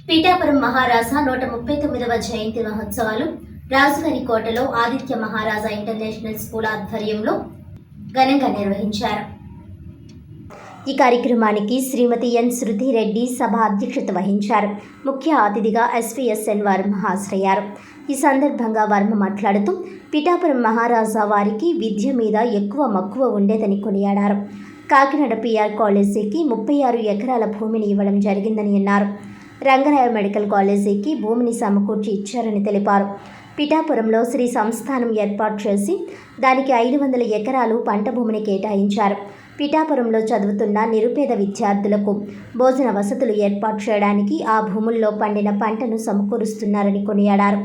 పీఠాపురం మహారాజా 139వ జయంతి మహోత్సవాలు రాజుగారి కోటలో ఆదిత్య మహారాజా ఇంటర్నేషనల్ స్కూల్ ఆధ్వర్యంలో ఘనంగా నిర్వహించారు. ఈ కార్యక్రమానికి శ్రీమతి ఎన్ శృతి రెడ్డి సభ అధ్యక్షత వహించారు. ముఖ్య అతిథిగా ఎస్విఎస్ఎన్ వర్మ హాజరయ్యారు. ఈ సందర్భంగా వర్మ మాట్లాడుతూ పీఠాపురం మహారాజా వారికి విద్య మీద ఎక్కువ మక్కువ ఉండేదని కొనియాడారు. కాకినాడ పిఆర్ కాలేజీకి 36 ఎకరాల భూమిని ఇవ్వడం జరిగిందని అన్నారు. రంగరాయ మెడికల్ కాలేజీకి భూమిని సమకూర్చి ఇచ్చారని తెలిపారు. పిఠాపురంలో శ్రీ సంస్థానం ఏర్పాటు చేసి దానికి 500 ఎకరాలు పంట భూమిని కేటాయించారు. పిఠాపురంలో చదువుతున్న నిరుపేద విద్యార్థులకు భోజన వసతులు ఏర్పాటు చేయడానికి ఆ భూముల్లో పండిన పంటను సమకూరుస్తున్నారని కొనియాడారు.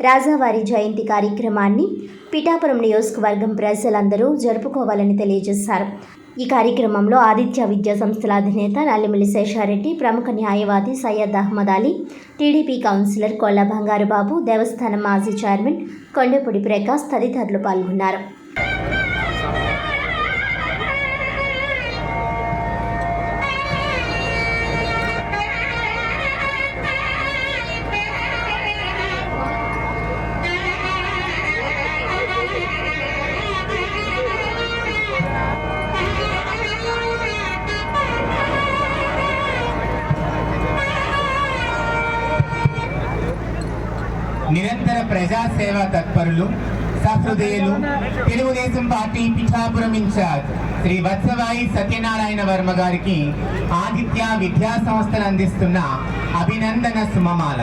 రాజావారి జయంతి కార్యక్రమాన్ని పిఠాపురం నియోజకవర్గం ప్రజలందరూ జరుపుకోవాలని తెలియజేశారు. ఈ కార్యక్రమంలో ఆదిత్య విద్యా సంస్థల అధినేత నల్లిమిల్లి శేషారెడ్డి, ప్రముఖ న్యాయవాది సయ్యద్ అహ్మద్ అలీ, టీడీపీ కౌన్సిలర్ కొల్ల బంగారుబాబు, దేవస్థానం మాజీ చైర్మన్ కొండపూడి ప్రకాష్ తదితరులు పాల్గొన్నారు. నిరంతర ప్రజాసేవా తత్పరులు, సహృదయులు, తెలుగుదేశం పార్టీ పిఠాపురం ఇన్ఛార్జ్ శ్రీ వత్సవాయి సత్యనారాయణ వర్మ గారికి ఆదిత్య విద్యా సంస్థలు అందిస్తున్న అభినందన సుమమాల.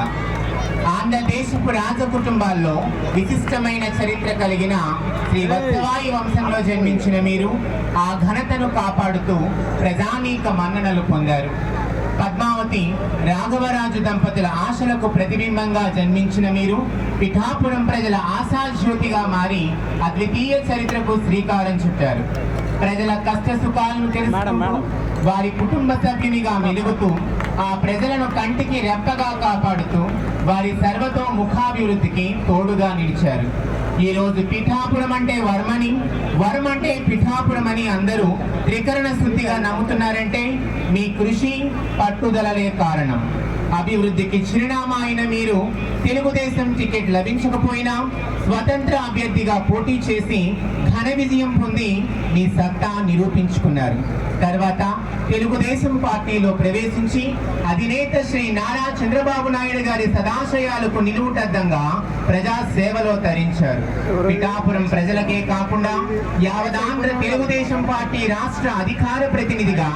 ఆంధ్రదేశపు రాజ కుటుంబాల్లో విశిష్టమైన చరిత్ర కలిగిన శ్రీ వత్సవాయి వంశంలో జన్మించిన మీరు ఆ ఘనతను కాపాడుతూ ప్రజానీక మన్ననలు పొందారు. పద్మావతి, రాఘవరాజు దంపతుల ఆశలకు ప్రతిబింబంగా జన్మించిన మీరు పిఠాపురం ప్రజల ఆశాజ్యోతిగా మారి అద్వితీయ చరిత్రకు శ్రీకారం చుట్టారు. ప్రజల కష్ట సుఖాలను తెలుసుకుంటూ వారి కుటుంబ సభ్యునిగా మెలుగుతూ ఆ ప్రజలను కంటికి రెప్పగా కాపాడుతూ వారి సర్వతో ముఖాభివృద్ధికి తోడుగా నిలిచారు. ఈరోజు పిఠాపురం అంటే వర్మని, వర్మ అంటే పిఠాపురం అని అందరూ త్రికరణ శుద్ధిగా నమ్ముతున్నారంటే మీ కృషి, పట్టుదలలే కారణం. అభివృద్ధికి చిరునామా అయిన మీరు తెలుగుదేశం టికెట్ లభించకపోయినా స్వతంత్ర అభ్యర్థిగా పోటీ చేసి ఘన విజయం పొంది మీ సత్తా నిరూపించుకున్నారు. తర్వాత తెలుగుదేశం పార్టీలో ప్రవేశించి అధినేత శ్రీ నారా చంద్రబాబు నాయుడు గారి సదాశయాలకు నిలువుటద్దంగా ప్రజా సేవలో తరించారు. పిఠాపురం ప్రజలకే కాకుండా యావదాంధ్ర తెలుగుదేశం పార్టీ రాష్ట్ర అధికార ప్రతినిధిగా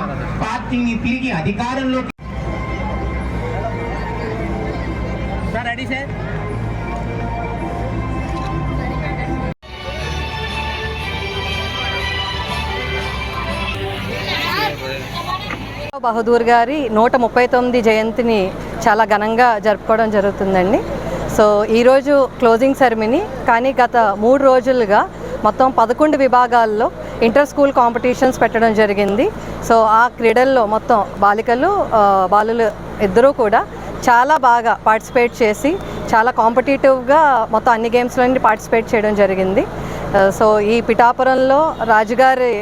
పార్టీని తిరిగి అధికారంలో బహదూర్ గారి 139 జయంతిని చాలా ఘనంగా జరుపుకోవడం జరుగుతుందండి. సో ఈరోజు క్లోజింగ్ సెరమనీ, కానీ గత 3 రోజులుగా మొత్తం 11 విభాగాల్లో ఇంటర్ స్కూల్ కాంపిటీషన్స్ పెట్టడం జరిగింది. సో ఆ క్రీడల్లో మొత్తం బాలులు ఇద్దరూ కూడా చాలా బాగా పార్టిసిపేట్ చేసి చాలా కాంపిటేటివ్గా మొత్తం అన్ని గేమ్స్లో పార్టిసిపేట్ చేయడం జరిగింది. సో ఈ పిఠాపురంలో రాజుగారి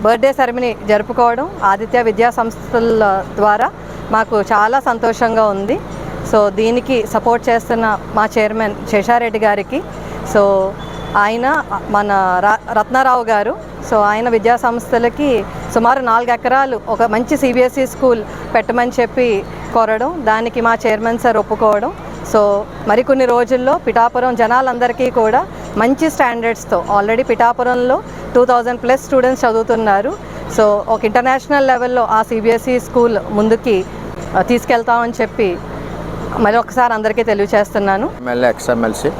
బర్త్డే సెరమనీ జరుపుకోవడం ఆదిత్య విద్యా సంస్థల ద్వారా మాకు చాలా సంతోషంగా ఉంది. సో దీనికి సపోర్ట్ చేస్తున్న మా చైర్మన్ శేషారెడ్డి గారికి, సో ఆయన మన రత్నారావు గారు, సో ఆయన విద్యా సంస్థలకి సుమారు 4 ఎకరాలు ఒక మంచి సిబిఎస్ఈ స్కూల్ పెట్టమని చెప్పి కోరడం, దానికి మా చైర్మన్ సార్ ఒప్పుకోవడం. సో మరికొన్ని రోజుల్లో పిఠాపురం జనాలందరికీ కూడా మంచి స్టాండర్డ్స్తో, ఆల్రెడీ పిఠాపురంలో 2000+ స్టూడెంట్స్ చదువుతున్నారు. సో ఒక ఇంటర్నేషనల్ లెవెల్లో ఆ సిబిఎస్ఈ స్కూల్ ముందుకి తీసుకెళ్తామని చెప్పి మరొకసారి అందరికీ తెలియజేస్తున్నాను. ఎమ్మెల్యే ఎక్స్ఎమ్మెల్సీ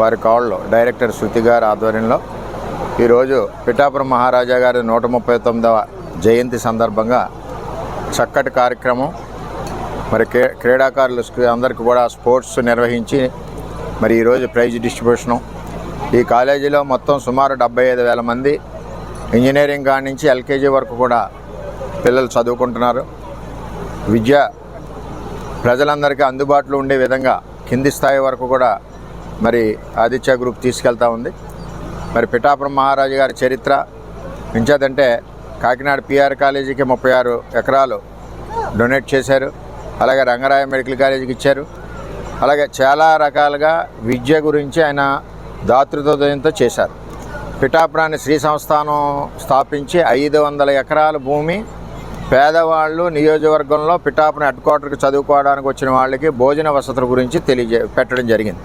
వారి కాల్లో డైరెక్టర్ శృతి గారి ఆధ్వర్యంలో ఈరోజు పిఠాపురం మహారాజా గారి 139వ జయంతి సందర్భంగా చక్కటి కార్యక్రమం, మరి క్రీడాకారులు అందరికీ కూడా స్పోర్ట్స్ నిర్వహించి మరి ఈరోజు ప్రైజ్ డిస్ట్రిబ్యూషను. ఈ కాలేజీలో మొత్తం సుమారు 75,000 మంది ఇంజనీరింగ్ కాడి నుంచి ఎల్కేజీ వరకు కూడా పిల్లలు చదువుకుంటున్నారు. విద్య ప్రజలందరికీ అందుబాటులో ఉండే విధంగా కింది స్థాయి వరకు కూడా మరి ఆదిత్య గ్రూప్ తీసుకెళ్తా ఉంది. మరి పిఠాపురం మహారాజు గారి చరిత్ర ఎంచేదంటే కాకినాడ పిఆర్ కాలేజీకి 36 ఎకరాలు డొనేట్ చేశారు. అలాగే రంగరాయ మెడికల్ కాలేజీకి ఇచ్చారు. అలాగే చాలా రకాలుగా విద్య గురించి ఆయన దాతృత్వంతో చేశారు. పిఠాపురాన్ని శ్రీ సంస్థానం స్థాపించి 500 ఎకరాల భూమి పేదవాళ్ళు నియోజకవర్గంలో పిఠాపురం హెడ్ క్వార్టర్కి చదువుకోవడానికి వచ్చిన వాళ్ళకి భోజన వసతుల గురించి పెట్టడం జరిగింది.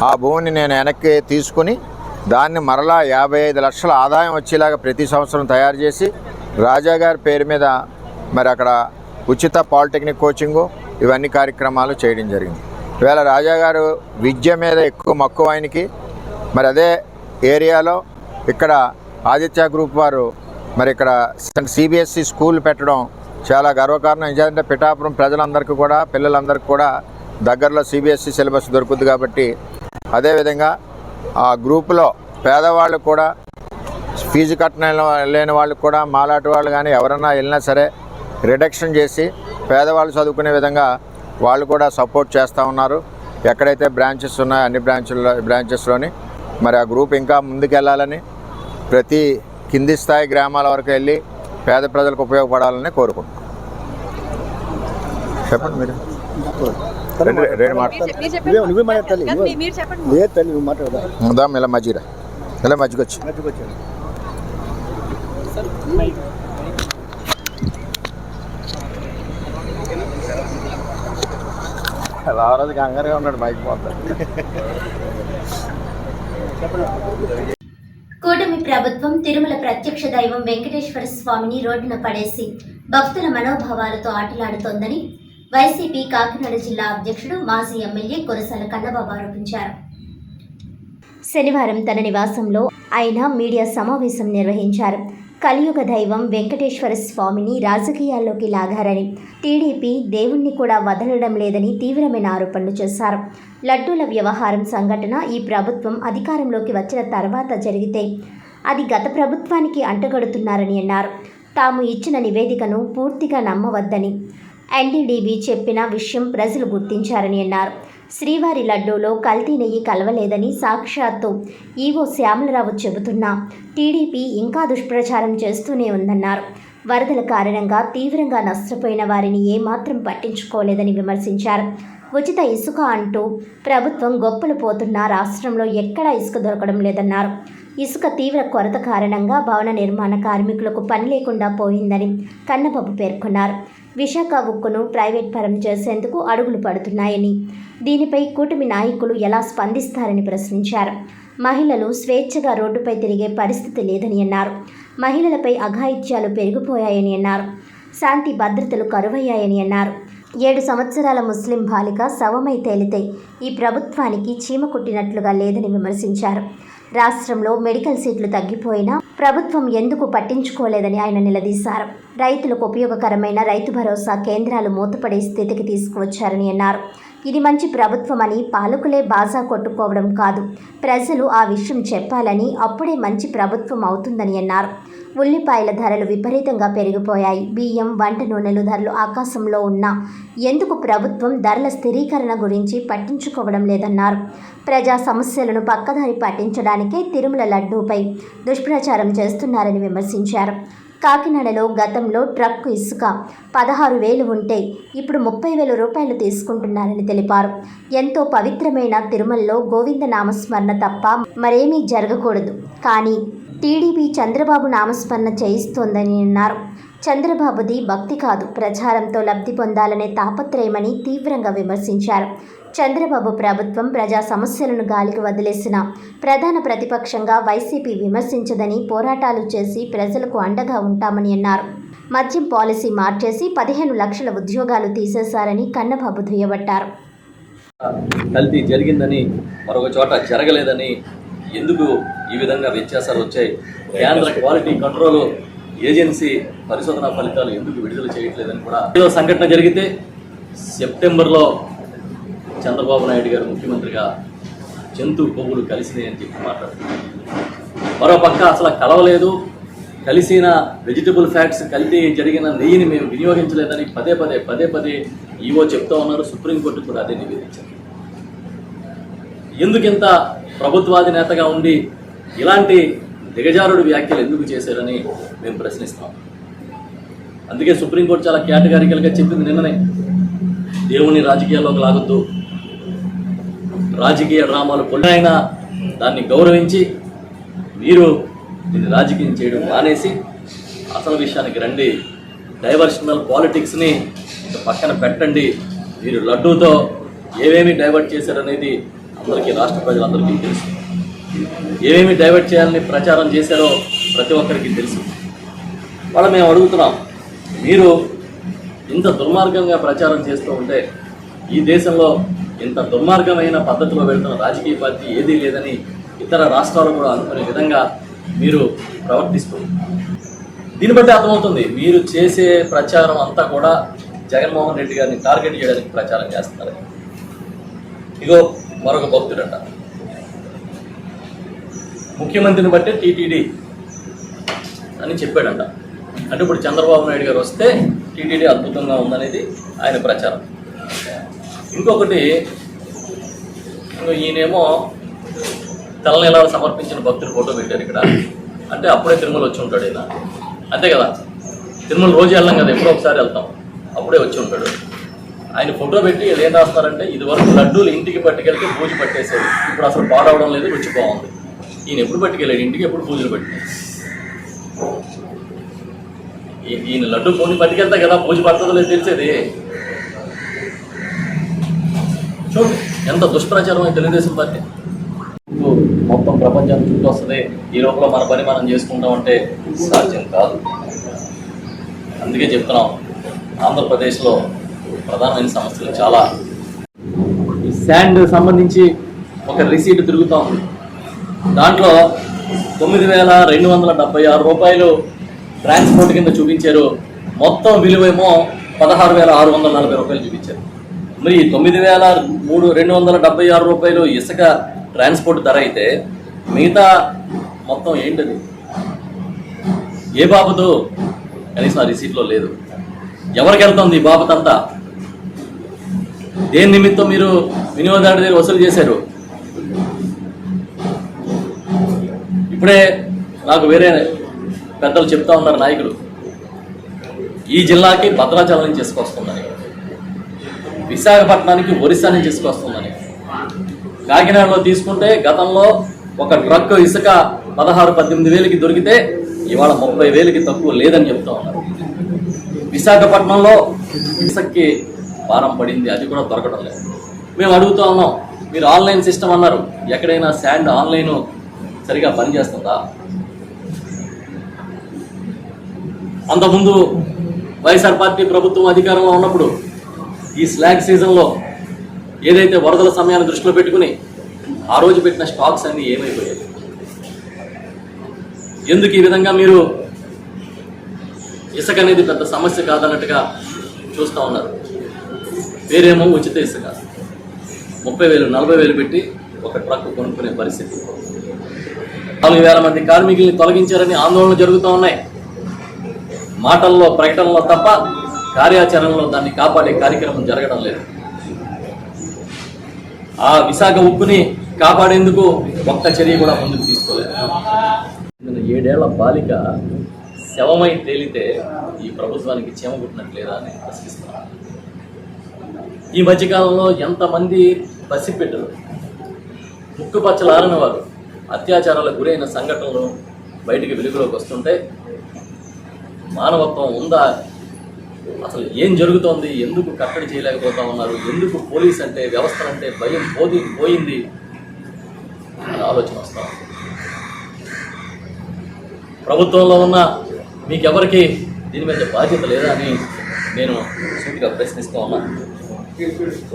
ఆ భూమిని నేను వెనక్కి తీసుకుని దాన్ని మరలా 55 లక్షల ఆదాయం వచ్చేలాగా ప్రతి సంవత్సరం తయారు చేసి రాజాగారి పేరు మీద మరి అక్కడ ఉచిత పాలిటెక్నిక్ కోచింగు ఇవన్నీ కార్యక్రమాలు చేయడం జరిగింది. ఈవేళ రాజాగారు విద్య మీద ఎక్కువ మక్కువ ఆయనకి. మరి అదే ఏరియాలో ఇక్కడ ఆదిత్య గ్రూప్ వారు మరి ఇక్కడ సిబిఎస్ఈ స్కూల్ పెట్టడం చాలా గర్వకారణం. ఎందుకంటే పిఠాపురం ప్రజలందరికీ కూడా పిల్లలందరికీ కూడా దగ్గరలో సిబిఎస్ఈ సిలబస్ దొరుకుతుంది కాబట్టి అదేవిధంగా ఆ గ్రూపులో పేదవాళ్ళు కూడా ఫీజు లేని వాళ్ళకి కూడా మాలాంటి వాళ్ళు కానీ ఎవరన్నా వెళ్ళినా సరే రిడక్షన్ చేసి పేదవాళ్ళు చదువుకునే విధంగా వాళ్ళు కూడా సపోర్ట్ చేస్తూ ఉన్నారు. ఎక్కడైతే బ్రాంచెస్ ఉన్నాయో అన్ని బ్రాంచెస్లోని మరి ఆ గ్రూప్ ఇంకా ముందుకెళ్ళాలని ప్రతి కింది స్థాయి గ్రామాల వరకు వెళ్ళి పేద ప్రజలకు ఉపయోగపడాలని కోరుకుంటున్నాం. చెప్పండి మీరు. ఇలా మజ్జిరా ఇలా మజ్జిగొచ్చి అలా ఆ రోజు కంగారుగా ఉన్నాడు మైక్ పోతాడు. కూటమి ప్రభుత్వం తిరుమల ప్రత్యక్ష దైవం వెంకటేశ్వర స్వామిని రోడ్డున పడేసి భక్తుల మనోభావాలతో ఆటలాడుతోందని వైసీపీ కాకినాడ జిల్లా అధ్యక్షుడు మాజీ ఎమ్మెల్యే కురసాల కన్నబాబు ఆరోపించారు. శనివారం తన నివాసంలో ఆయన మీడియా సమావేశం నిర్వహించారు. కలియుగ దైవం వెంకటేశ్వర స్వామిని రాజకీయాల్లోకి లాగారని, టీడీపీ దేవుణ్ణి కూడా వదలడం లేదని తీవ్రమైన ఆరోపణలు చేశారు. లడ్డూల వ్యవహారం సంఘటన ఈ ప్రభుత్వం అధికారంలోకి వచ్చిన తర్వాత జరిగితే అది గత ప్రభుత్వానికి అంటగడుతున్నారని అన్నారు. తాము ఇచ్చిన నివేదికను పూర్తిగా నమ్మవద్దని ఎన్డీడీబీ చెప్పిన విషయం ప్రజలు గుర్తించారని అన్నారు. శ్రీవారి లడ్డూలో కల్తీ నెయ్యి కలవలేదని సాక్షాత్తు ఈవో శ్యామలరావు చెబుతున్నా టీడీపీ ఇంకా దుష్ప్రచారం చేస్తూనే ఉందన్నారు. వరదల కారణంగా తీవ్రంగా నష్టపోయిన వారిని ఏమాత్రం పట్టించుకోలేదని విమర్శించారు. ఉచిత ఇసుక అంటూ ప్రభుత్వం గొప్పలు పోతున్నా రాష్ట్రంలో ఎక్కడా ఇసుక దొరకడం లేదన్నారు. ఇసుక తీవ్ర కొరత కారణంగా భవన నిర్మాణ కార్మికులకు పని లేకుండా పోయిందని కన్నబాబు పేర్కొన్నారు. విశాఖ ఉక్కును ప్రైవేట్ పరం చేసేందుకు అడుగులు పడుతున్నాయని, దీనిపై కూటమి నాయకులు ఎలా స్పందిస్తారని ప్రశ్నించారు. మహిళలు స్వేచ్ఛగా రోడ్డుపై తిరిగే పరిస్థితి లేదని అన్నారు. మహిళలపై అఘాయిత్యాలు పెరిగిపోయాయని అన్నారు. శాంతి భద్రతలు కరువయ్యాయని అన్నారు. 7 సంవత్సరాల ముస్లిం బాలిక శవమై తేలితే ఈ ప్రభుత్వానికి చీమ కుట్టినట్లుగా లేదని విమర్శించారు. రాష్ట్రంలో మెడికల్ సీట్లు తగ్గిపోయినా ప్రభుత్వం ఎందుకు పట్టించుకోలేదని ఆయన నిలదీశారు. రైతులకు ఉపయోగకరమైన రైతు భరోసా కేంద్రాలు మూతపడే స్థితికి తీసుకువచ్చారని అన్నారు. ఇది మంచి ప్రభుత్వం అని పాలకులే బాజా కొట్టుకోవడం కాదు, ప్రజలు ఆ విషయం చెప్పాలని, అప్పుడే మంచి ప్రభుత్వం అవుతుందని అన్నారు. ఉల్లిపాయల ధరలు విపరీతంగా పెరిగిపోయాయి. బియ్యం, వంట నూనెలు ధరలు ఆకాశంలో ఉన్నా ఎందుకు ప్రభుత్వం ధరల స్థిరీకరణ గురించి పట్టించుకోవడం లేదన్నారు. ప్రజా సమస్యలను పక్కదారి పట్టించడానికే తిరుమల లడ్డూపై దుష్ప్రచారం చేస్తున్నారని విమర్శించారు. కాకినాడలో గతంలో ట్రక్కు ఇసుక 16,000 ఉంటే ఇప్పుడు 30,000 రూపాయలు తీసుకుంటున్నారని తెలిపారు. ఎంతో పవిత్రమైన తిరుమలలో గోవింద నామస్మరణ తప్ప మరేమీ జరగకూడదు, కానీ టీడీపీ చంద్రబాబు నామస్మరణ చేయిస్తోందని అన్నారు. చంద్రబాబుది భక్తి కాదు, ప్రచారంతో లబ్ధి పొందాలనే తాపత్రయమని తీవ్రంగా విమర్శించారు. చంద్రబాబు ప్రభుత్వం ప్రజా సమస్యలను గాలికి వదిలేసిన ప్రధాన ప్రతిపక్షంగా వైసీపీ విమర్శించదని, పోరాటాలు చేసి ప్రజలకు అండగా ఉంటామని అన్నారు. మద్యం పాలసీ మార్చేసి 15 లక్షల ఉద్యోగాలు తీసేశారని కన్నబాబు దుయ్యబట్టారు. కల్తీ జరిగిందని, మరొక చోట జరగలేదని, ఎందుకు ఈ విధంగా వ్యత్యాసాలు వచ్చాయి, కేంద్ర క్వాలిటీ కంట్రోల్ ఏజెన్సీ పరిశోధనా ఫలితాలు ఎందుకు విడుదల చేయట్లేదని కూడా ఏదో సంఘటన జరిగితే సెప్టెంబర్లో చంద్రబాబు నాయుడు గారు ముఖ్యమంత్రిగా జంతు కొవ్వులు కలిసినాయని చెప్పి మాట్లాడుతున్నారు. మరోపక్క అసలు కలవలేదు, కలిసిన వెజిటబుల్ ఫ్యాట్స్ కల్తీ జరిగిన నెయ్యిని మేము వినియోగించలేదని పదే పదే ఈవో చెప్తా ఉన్నారు. సుప్రీంకోర్టు కూడా అదే నివేదించారు. ఎందుకింత ప్రభుత్వాధినేతగా ఉండి ఇలాంటి దిగజారుడు వ్యాఖ్యలు ఎందుకు చేశారని మేము ప్రశ్నిస్తాం. అందుకే సుప్రీంకోర్టు చాలా కేటగారికల్గా చెప్పింది నిన్ననే, దేవుని రాజకీయాల్లోకి లాగొద్దు, రాజకీయ డ్రామాలు పొల్లైనా దాన్ని గౌరవించి మీరు దీన్ని రాజకీయం చేయడం మానేసి అసలు విషయానికి రండి. డైవర్షనల్ పాలిటిక్స్ని పక్కన పెట్టండి. మీరు లడ్డూతో ఏమేమి డైవర్ట్ చేశారనేది అందరికీ, రాష్ట్ర ప్రజలందరికీ తెలుసు. ఏమేమి డైవర్ట్ చేయాలని ప్రచారం చేశారో ప్రతి ఒక్కరికి తెలుసు. వాళ్ళు మేము అడుగుతున్నాం, మీరు ఇంత దుర్మార్గంగా ప్రచారం చేస్తూ ఉంటే ఈ దేశంలో ఇంత దుర్మార్గమైన పద్ధతిలో వెళ్తున్న రాజకీయ పార్టీ ఏదీ లేదని ఇతర రాష్ట్రాలు కూడా అనుకునే విధంగా మీరు ప్రవర్తిస్తుంది. దీన్ని బట్టి అర్థమవుతుంది మీరు చేసే ప్రచారం అంతా కూడా జగన్మోహన్ రెడ్డి గారిని టార్గెట్ చేయడానికి ప్రచారం చేస్తున్నారు. ఇగో మరొక భక్తుడంట, ముఖ్యమంత్రిని బట్టి టీటీడీ అని చెప్పాడంట. అంటే ఇప్పుడు చంద్రబాబు నాయుడు గారు వస్తే టీటీడీ అద్భుతంగా ఉందనేది ఆయన ప్రచారం. ఇంకొకటి, ఈయనేమో తలనీలాలు సమర్పించిన భక్తులు ఫోటో పెట్టారు ఇక్కడ. అంటే అప్పుడే తిరుమల వచ్చి ఉంటాడు ఈయన, అంతే కదా. తిరుమల రోజు వెళ్ళాం కదా, ఎప్పుడో ఒకసారి వెళ్తాం, అప్పుడే వచ్చి ఉంటాడు. ఆయన ఫోటో పెట్టి ఏం రాస్తారంటే, ఇదివరకు లడ్డూలు ఇంటికి పట్టుకెళ్తే పూజ పట్టేసేది, ఇప్పుడు అసలు పాడవడం లేదు, రుచి బాగుంది. ఈయన ఎప్పుడు పట్టుకెళ్ళాడు ఇంటికి, ఎప్పుడు పూజలు పెట్టాడు. ఈయన లడ్డు కొని పట్టుకెళ్తా కదా పూజ పడుతుందో లేదు తెలిసేది. చూడు ఎంత దుష్ప్రచారం అయితే తెలుగుదేశం పార్టీ. మొత్తం ప్రపంచాన్ని చుట్టూ వస్తుంది, ఈ లోపల మన పని మనం చేసుకుంటామంటే సాధ్యం కాదు. అందుకే చెప్తున్నాం, ఆంధ్రప్రదేశ్లో ప్రధానమైన సమస్యలు చాలా. ఈ శాండ్ సంబంధించి ఒక రిసీట్ తిరుగుతూ ఉంది, దాంట్లో 9,276 రూపాయలు ట్రాన్స్పోర్ట్ కింద చూపించారు. మొత్తం విలువేమో 16,640 రూపాయలు చూపించారు. మరి 9,276 రూపాయలు ఇసుక ట్రాన్స్పోర్ట్ ధర అయితే మిగతా మొత్తం ఏంటది? ఏ బాబుతో కనీసం ఆ రిసీట్లో లేదు. ఎవరికి వెళ్తుంది ఈ బాబతంతా? దేని నిమిత్తం మీరు వినియోగదారుడి దగ్గర వసూలు చేశారు? ఇప్పుడే నాకు వేరే పెద్దలు చెప్తా ఉన్నారు నాయకులు, ఈ జిల్లాకి భద్రాచలం నుంచి తీసుకొస్తుందని, విశాఖపట్నానికి ఒరిస్సా నుంచి తీసుకొస్తుందని. కాకినాడలో తీసుకుంటే గతంలో ఒక ట్రక్ ఇసుక 16-18 వేలకి దొరికితే ఇవాళ 30 వేలకి తక్కువ లేదని చెప్తా ఉన్నారు. విశాఖపట్నంలో ఇసుకకి భారం పడింది, అది కూడా దొరకడం లేదు. మేము అడుగుతా ఉన్నాం, మీరు ఆన్లైన్ సిస్టమ్ అన్నారు, ఎక్కడైనా శాండ్ ఆన్లైన్ సరిగా పనిచేస్తుందా? అంతకుముందు వైఎస్ఆర్ పార్టీ ప్రభుత్వం అధికారంలో ఉన్నప్పుడు ఈ స్లాగ్ సీజన్లో ఏదైతే వరదల సమయాన్ని దృష్టిలో పెట్టుకుని ఆ రోజు పెట్టిన స్టాక్స్ అన్నీ ఏమైపోయాయి? ఎందుకు ఈ విధంగా మీరు ఇసుక అనేది పెద్ద సమస్య కాదన్నట్టుగా చూస్తూ ఉన్నారు? వేరేమో ఉచిత ఇసుక 30,000 40,000 పెట్టి ఒక ట్రక్ కొనుక్కునే పరిస్థితి. 4,000 మంది కార్మికుల్ని తొలగించారని ఆందోళనలు జరుగుతూ ఉన్నాయి. మాటల్లో ప్రకటనలో తప్ప కార్యాచరణలో దాన్ని కాపాడే కార్యక్రమం జరగడం లేదు. ఆ విశాఖ ఉక్కుని కాపాడేందుకు ఒక్క చర్య కూడా ముందుకు తీసుకోలేదు. 7 ఏళ్ల బాలిక శవమై తేలితే ఈ ప్రభుత్వానికి చీమ కుట్టినట్లేదా అని ప్రశ్నిస్తున్నారు. ఈ మధ్యకాలంలో ఎంతమంది పసిపెట్టలు, ముక్కుపచ్చలారని వారు అత్యాచారాలకు గురైన సంఘటనలు బయటికి వెలుగులోకి వస్తుంటే మానవత్వం ఉందా? అసలు ఏం జరుగుతోంది? ఎందుకు కట్టడి చేయలేకపోతా ఉన్నారు? ఎందుకు పోలీస్ అంటే, వ్యవస్థ అంటే భయం పోయింది అని ఆలోచన వస్తాం. ప్రభుత్వంలో ఉన్న మీకెవరికి దీని మీద బాధ్యత లేదా అని నేను సూటిగా ప్రశ్నిస్తూ ఉన్నా.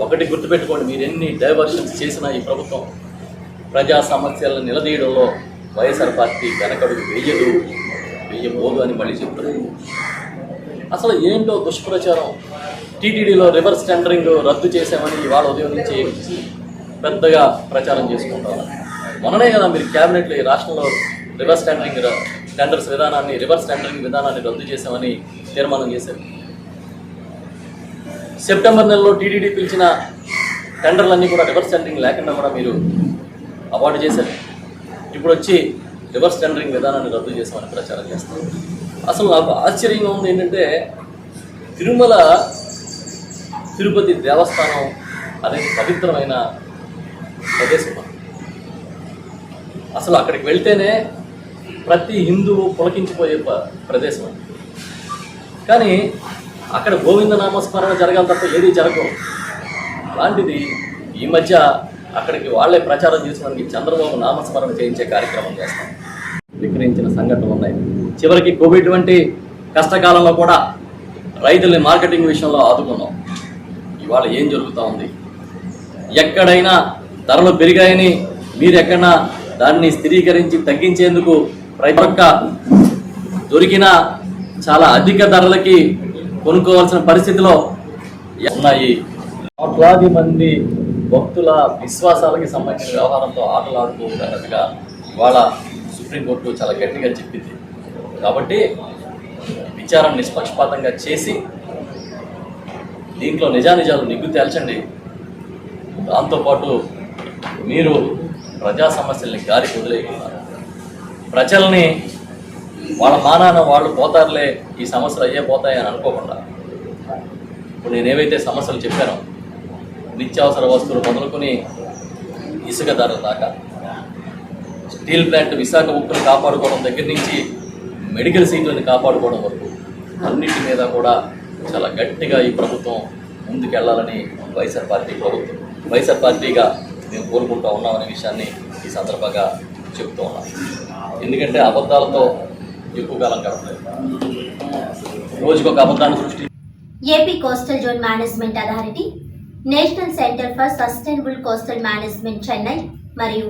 ఒకటి గుర్తుపెట్టుకోండి, మీరు ఎన్ని డైవర్షన్స్ చేసినా ఈ ప్రభుత్వం ప్రజా సమస్యలను నిలదీయడంలో వైఎస్ఆర్ పార్టీ వెనకడుగు వేయబోదు అని మళ్ళీ చెప్తున్నారు. అసలు ఏంటో దుష్ప్రచారం. టీటీడీలో రివర్స్ టెండరింగ్ రద్దు చేసామని ఇవాళ ఉదయం నుంచి పెద్దగా ప్రచారం చేసుకుంటారు. మొన్ననే కదా మీరు క్యాబినెట్లో ఈ రాష్ట్రంలో రివర్స్ టెండరింగ్ విధానాన్ని రద్దు చేసామని తీర్మానం చేశారు. సెప్టెంబర్ నెలలో టీటీడీ పిలిచిన టెండర్లన్నీ కూడా రివర్స్ టెండరింగ్ లేకుండా కూడా మీరు అవార్డు చేశారు. ఇప్పుడు వచ్చి రివర్స్ టెండరింగ్ విధానాన్ని రద్దు చేసామని ప్రచారం చేస్తారు. అసలు నాకు ఆశ్చర్యంగా ఉంది ఏంటంటే, తిరుమల తిరుపతి దేవస్థానం అనేది పవిత్రమైన ప్రదేశం. అసలు అక్కడికి వెళ్తేనే ప్రతి హిందువు పులకించిపోయే ప్రదేశం. కానీ అక్కడ గోవింద నామస్మరణ జరగాలి తప్ప ఏది జరగవు. అలాంటిది ఈ మధ్య అక్కడికి వాళ్ళే ప్రచారం చేసుకోవడానికి చంద్రబాబు నామస్మరణ చేయించే కార్యక్రమం చేస్తాం. విక్రయించిన సంఘటనలు ఉన్నాయి. చివరికి కోవిడ్ వంటి కష్టకాలంలో కూడా రైతుల్ని మార్కెటింగ్ విషయంలో ఆదుకున్నాం. ఇవాళ ఏం జరుగుతూ ఉంది? ఎక్కడైనా ధరలు పెరిగాయని మీరు ఎక్కడన్నా దాన్ని స్థిరీకరించి తగ్గించేందుకు దొరికిన చాలా అధిక ధరలకి కొనుక్కోవాల్సిన పరిస్థితిలో ఉన్నాయి. కోట్లాది మంది భక్తుల విశ్వాసాలకి సంబంధించిన వ్యవహారంతో ఆటలాడుకోవడానికి ఇవాళ సుప్రీంకోర్టు చాలా గట్టిగా చెప్పింది. కాబట్టి విచారణ నిష్పక్షపాతంగా చేసి దీంట్లో నిజానిజాలు నిగ్గు తేల్చండి. దాంతోపాటు మీరు ప్రజా సమస్యల్ని గాలికి వదిలేయకున్నారు. ప్రజల్ని వాళ్ళ మానాన వాళ్ళు పోతారులే, ఈ సమస్యలు అయ్యే పోతాయని అనుకోకుండా ఇప్పుడు నేనేవైతే సమస్యలు చెప్పానో నిత్యావసర వస్తువులు మొదలుకొని ఇసుక ధర దాకా, స్టీల్ ప్లాంట్ విశాఖ ఉక్కును కాపాడుకోవడం దగ్గర నుంచి మెడికల్ సీట్లను కాపాడుకోవడం వరకు అన్నిటి మీద కూడా చాలా గట్టిగా ఈ ప్రభుత్వం ముందుకెళ్లాలని వైఎస్ఆర్ పార్టీగా మేము కోరుకుంటూ ఉన్నామనే విషయాన్ని ఈ సందర్భంగా చెప్తూ ఉన్నాం. ఎందుకంటే అబద్ధాలతో ఎక్కువ కాలం గడపలేదు. రోజుకొక అబద్ధాన్ని సృష్టి. AP coastal zone management authority, national centre for sustainable coastal management Chennai మరియు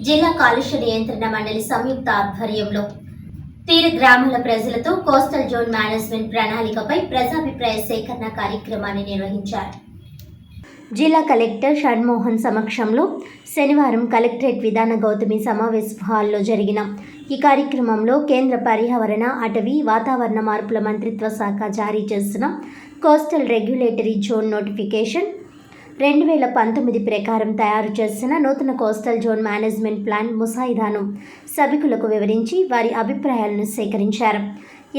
జిల్లా కాలుష్య నియంత్రణ మండలి సంయుక్త ఆధ్వర్యంలో తీర గ్రామాల ప్రజలతో కోస్టల్ జోన్ మేనేజ్మెంట్ ప్రణాళికపై ప్రజాభిప్రాయ సేకరణ కార్యక్రమాన్ని నిర్వహించారు. జిల్లా కలెక్టర్ షణ్మోహన్ సమక్షంలో శనివారం కలెక్టరేట్ విధాన గౌతమి సమావేశ హాల్లో జరిగిన ఈ కార్యక్రమంలో కేంద్ర పర్యావరణ, అటవీ, వాతావరణ మార్పుల మంత్రిత్వ శాఖ జారీ చేసిన కోస్టల్ రెగ్యులేటరీ జోన్ నోటిఫికేషన్ 2019 ప్రకారం తయారు చేసిన నూతన కోస్టల్ జోన్ మేనేజ్మెంట్ ప్లాన్ ముసాయిదాను సభికులకు వివరించి వారి అభిప్రాయాలను సేకరించారు.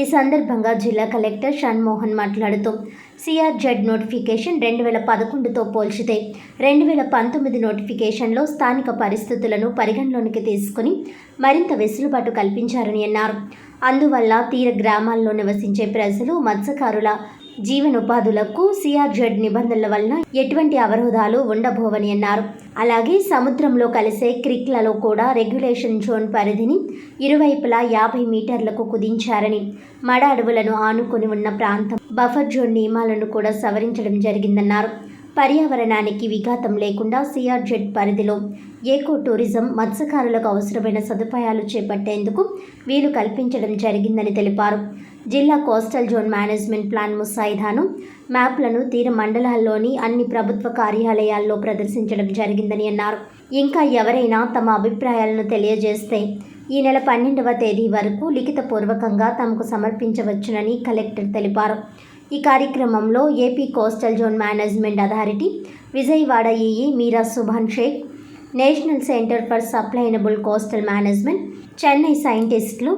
ఈ సందర్భంగా జిల్లా కలెక్టర్ షణ్మోహన్ మాట్లాడుతూ సిఆర్జెడ్ నోటిఫికేషన్ 2011తో పోల్చితే 2019 నోటిఫికేషన్లో స్థానిక పరిస్థితులను పరిగణలోనికి తీసుకుని మరింత వెసులుబాటు కల్పించారని అన్నారు. అందువల్ల తీర గ్రామాల్లో నివసించే ప్రజలు, మత్స్యకారుల జీవనోపాధులకు సిఆర్జెడ్ నిబంధనల వలన ఎటువంటి అవరోధాలు ఉండబోవని అన్నారు. అలాగే సముద్రంలో కలిసే క్రిక్లలో కూడా రెగ్యులేషన్ జోన్ పరిధిని ఇరువైపులా 50 మీటర్లకు కుదించారని, మడ అడవులను ఆనుకొని ఉన్న ప్రాంతం బఫర్ జోన్ నియమాలను కూడా సవరించడం జరిగిందన్నారు. పర్యావరణానికి విఘాతం లేకుండా సిఆర్జెడ్ పరిధిలో ఏకో టూరిజం, మత్స్యకారులకు అవసరమైన సదుపాయాలు చేపట్టేందుకు వీలు కల్పించడం జరిగిందని తెలిపారు. జిల్లా కోస్టల్ జోన్ మేనేజ్మెంట్ ప్లాన్ ముసాయిదాను, మ్యాప్లను తీర మండలాల్లోని అన్ని ప్రభుత్వ కార్యాలయాల్లో ప్రదర్శించడం జరిగిందని అన్నారు. ఇంకా ఎవరైనా తమ అభిప్రాయాలను తెలియజేస్తే ఈ నెల 12వ తేదీ వరకు లిఖితపూర్వకంగా తమకు సమర్పించవచ్చునని కలెక్టర్ తెలిపారు. ఈ కార్యక్రమంలో AP coastal zone management authority Vijayawada EE Meera Subhan Shaik, national centre for sustainable coastal management Chennai సైంటిస్టులు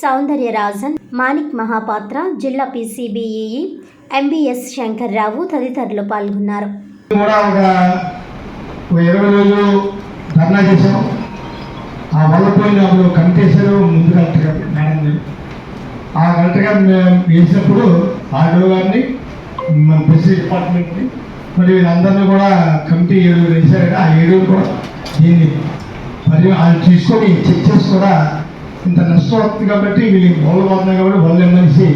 సౌందర్య రాజన్, మాణిక్ మహాపాత్ర, జిల్లా పీసీబీఈఈ ఎంబీఎస్ శంకర్రావు తదితరులు పాల్గొన్నారు. ఆ వల్లపోయినప్పుడు కమిటేషన్ ముందు కలెక్టర్ మేడం, ఆ కలెక్టర్ వేసినప్పుడు ఆర్డో గారిని, మన ఫిషరీస్ డిపార్ట్మెంట్ని, మరి వీళ్ళందరినీ కూడా కమిటీ 7 వేశారు. ఆ 7 కూడా దీన్ని వాళ్ళు తీసుకొని చెక్ చేసి కూడా ఇంత నష్టం వస్తుంది కాబట్టి వీళ్ళకి బౌలు పోతున్నాయి కాబట్టి బౌలు ఇవ్వమనిసి,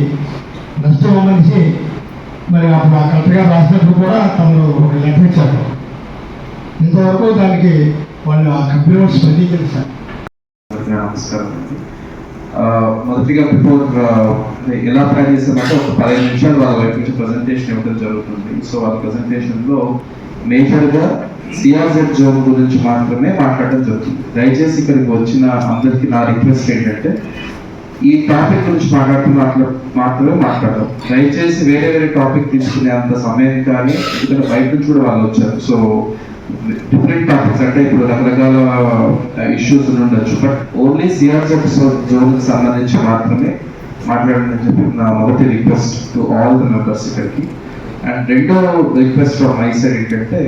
నష్టం ఇవ్వమనిసి మరి అప్పుడు ఆ కలెక్టర్ గారు రాసినప్పుడు కూడా తమను ఒక లెటర్ ఇచ్చారు. ఇంతవరకు దానికి వాళ్ళు ఆ కంపెనీ వాళ్ళు స్పందించారు సార్. నమస్కారం. మొదటిగా బిఫోర్ ఎలా ప్లాన్ చేసామంటే ఒక 15 నిమిషాలు వాళ్ళ వైపు నుంచి ప్రజెంటేషన్ ఇవ్వడం జరుగుతుంది. సో వాళ్ళ ప్రజెంటేషన్లో మేజర్గా సిఆర్జెడ్ జోన్ గురించి మాత్రమే మాట్లాడడం జరుగుతుంది. దయచేసి ఇక్కడికి వచ్చిన అందరికీ నా రిక్వెస్ట్ ఏంటంటే ఈ టాపిక్ గురించి మాత్రమే మాట్లాడడం. దయచేసి వేరే వేరే టాపిక్ తీసుకునే అంత సమయం కానీ, ఎందుకంటే బయట నుంచి కూడా వాళ్ళు వచ్చారు. సో డిఫరెంట్ టాపిక్స్ అంటే ఇప్పుడు రకరకాల ఇష్యూస్ ఉండొచ్చు, బట్ ఓన్లీ సిఆర్జెడ్ జోన్కి సంబంధించి మాత్రమే మాట్లాడాలని చెప్పి నా మొదటి request to all the members ఇక్కడికి. అండ్ రెండో రిక్వెస్ట్ ఫ్రమ్ మై సైడ్ ఏంటంటే,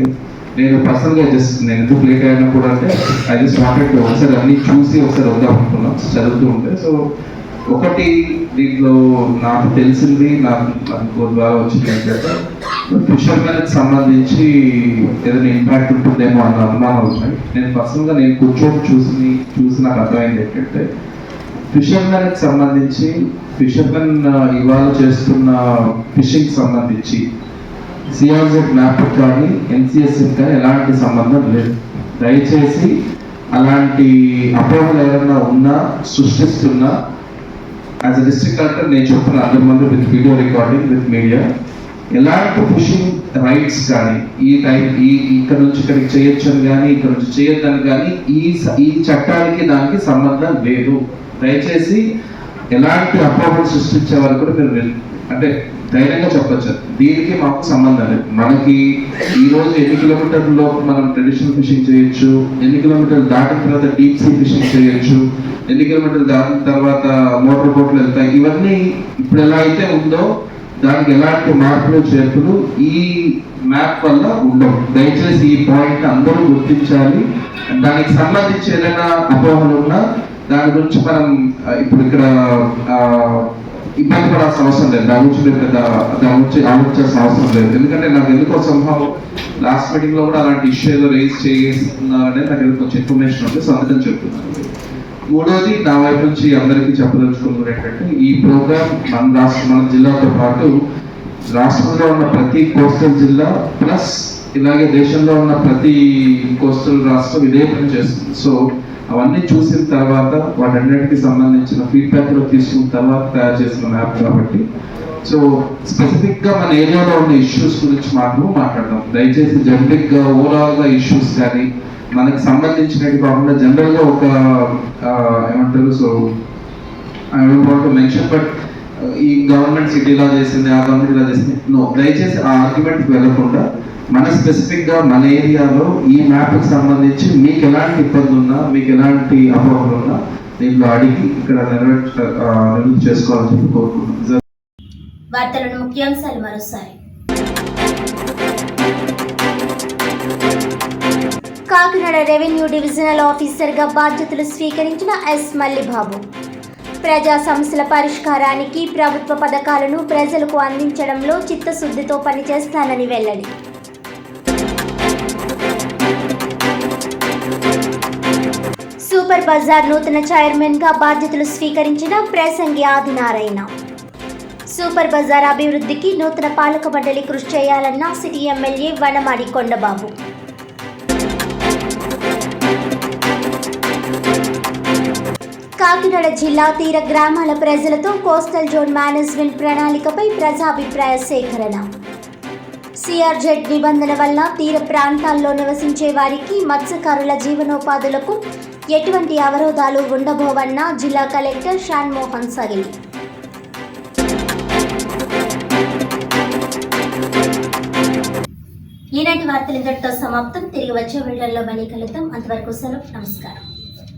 నేను పర్సనల్గా నేను ఎందుకు లేట్ అయినప్పుడు అంటే ఐ జస్ట్ వాంటెడ్ ఒకసారి అన్ని చూసి ఒకసారి వద్దాం అనుకున్నాం చదువుతూ ఉంటే. సో ఒకటి దీంట్లో నాకు తెలిసింది, నాకు బాగా వచ్చింది ఏంటంటే, ఫిషర్మెన్కి సంబంధించి ఏదైనా ఇంపాక్ట్ ఉంటుందేమో అన్న అనుమానాలు ఉన్నాయి. నేను పర్సనల్గా కూర్చొని చూసి నాకు అర్థమైంది ఏంటంటే, ఫిషర్మెన్కి సంబంధించి ఫిషర్మెన్ ఇవాళ చేస్తున్న ఫిషింగ్ సంబంధించి సిఆర్జెడ్ మ్యాప్ కానీ ఎన్సిఎస్కి కానీ ఎలాంటి సంబంధం లేదు. దయచేసి అలాంటి అపోహలు ఏమైనా ఉన్నా సృష్టిస్తున్నా యాజ్ అ డిస్ట్రిక్ట్ కలెక్టర్ నేను చెప్తున్నా అందరి మంది with video recording with media, ఎలాంటి ఫిషింగ్ రైట్స్ కానీ ఇక్కడ నుంచి ఇక్కడికి చేయొచ్చు అని కానీ ఇక్కడ నుంచి చేయొద్దని కానీ ఈ చట్టానికి దానికి సంబంధం లేదు. దయచేసి ఎలాంటి అపోహలు సృష్టించే వరకు కూడా మీరు అంటే ధైర్యంగా చెప్పచ్చు, దీనికి మాకు సంబంధం లేదు. మనకి ఈ రోజు ఎన్ని కిలోమీటర్లో మనం ట్రెడిషనల్ ఫిషింగ్ చేయొచ్చు, ఎన్ని కిలోమీటర్లు దాటిన తర్వాత డీప్ సీ ఫిషింగ్ చేయొచ్చు, ఎన్ని కిలోమీటర్లు దాటిన తర్వాత మోటార్ బోట్లు వెళ్తాయి, ఇవన్నీ ఇప్పుడు ఎలా అయితే ఉందో దానికి ఎలాంటి మార్పులు చేర్పులు ఈ మ్యాప్ వల్ల ఉండవు. దయచేసి ఈ పాయింట్ అందరూ గుర్తించాలి. దానికి సంబంధించి ఏదైనా అపోహలు ఉన్నా దాని గురించి మనం ఇప్పుడు ఇక్కడ ఇబ్బంది పడాల్సిన అవసరం లేదు. దాని గురించి ఆలోచించాల్సిన అవసరం లేదు. ఎందుకంటే నాకు ఎందుకో సంభవం లాస్ట్ మీటింగ్ లో కూడా అలాంటి ఇష్యూలో రేజ్ చేస్తున్నారనే నాకు కొంచెం ఇన్ఫర్మేషన్ ఉంది. సో అందుకని చెప్తున్నాను. మూడోది నా వైపు నుంచి అందరికీ చెప్పదలుచుకున్నది ఏంటంటే, ఈ ప్రోగ్రామ్ మన జిల్లాతో పాటు రాష్ట్రంలో ఉన్న ప్రతి కోస్టల్ జిల్లా ప్లస్ ఇలాగే దేశంలో ఉన్న ప్రతి కోస్టల్ రాష్ట్రం ఇదే పని చేస్తుంది. సో అవన్నీ చూసిన తర్వాత వాటన్నిటికి సంబంధించిన ఫీడ్బ్యాక్లో తీసుకున్న తర్వాత తయారు చేసిన మ్యాప్ కాబట్టి, సో స్పెసిఫిక్గా మన ఏరియాలో ఉన్న ఇష్యూస్ గురించి మాట్లాడదాం. దయచేసి జనరిక్గా ఓవరాల్గా ఇష్యూస్ కానీ మనకి సంబంధించినవి కాకుండా జనరల్గా ఒక ఏమంటారు, so I don't want to mention but ఈ గవర్నమెంట్ సిటీ ఇలా చేసింది, ఆ గవర్నమెంట్ ఇలా చేసింది, నో. దయచేసి ఆ ఆర్గ్యుమెంట్కి వెళ్ళకుండా మన స్పెసిఫిక్గా మన ఏరియాలో ఈ మ్యాప్కి సంబంధించి మీకు ఎలాంటి ఇబ్బంది ఉన్నా, మీకు ఎలాంటి అపోహలు ఉన్నా దీంట్లో అడిగి ఇక్కడ నెరవేర్చు చేసుకోవాలని చెప్పి కోరుకుంటున్నాను. వార్తలను ముఖ్యాంశాలు మరోసారి. కాకినాడ రెవెన్యూ డివిజనల్ ఆఫీసర్గా బాధ్యతలు స్వీకరించిన ఎస్ మల్లిబాబు. ప్రజా సమస్యల పరిష్కారానికి ప్రభుత్వ పథకాలను ప్రజలకు అందించడంలో చిత్తశుద్ధితో పనిచేస్తానని వెల్లడి. సూపర్ బజార్ నూతన చైర్మన్గా బాధ్యతలు స్వీకరించిన ప్రసంగి ఆదినారాయణ. సూపర్ బజార్ అభివృద్ధికి నూతన పాలక మండలి కృషి చేయాలన్న సిటీ ఎమ్మెల్యే వనమాడి కొండబాబు. కాకినాడ జిల్లా తీర గ్రామాల ప్రజలతో కోస్టల్ జోన్ మేనేజ్మెంట్ ప్రణాళికపై ప్రజాభిప్రాయ సేకరణ. సిఆర్జెడ్ నిబంధన వల్ల తీర ప్రాంతాల్లో నివసించే వారికి మత్స్యకారుల జీవనోపాధులకు ఎటువంటి అవరోధాలు ఉండబోవన్న జిల్లా కలెక్టర్ షాన్మోహన్ సగిలి. ఈనాటి వార్తలు ఇంతటితో సమాప్తం. తిరిగి వచ్చే వీడియోలో మళ్ళీ కలుద్దాం. అంతవరకు సెలవు. నమస్కారం.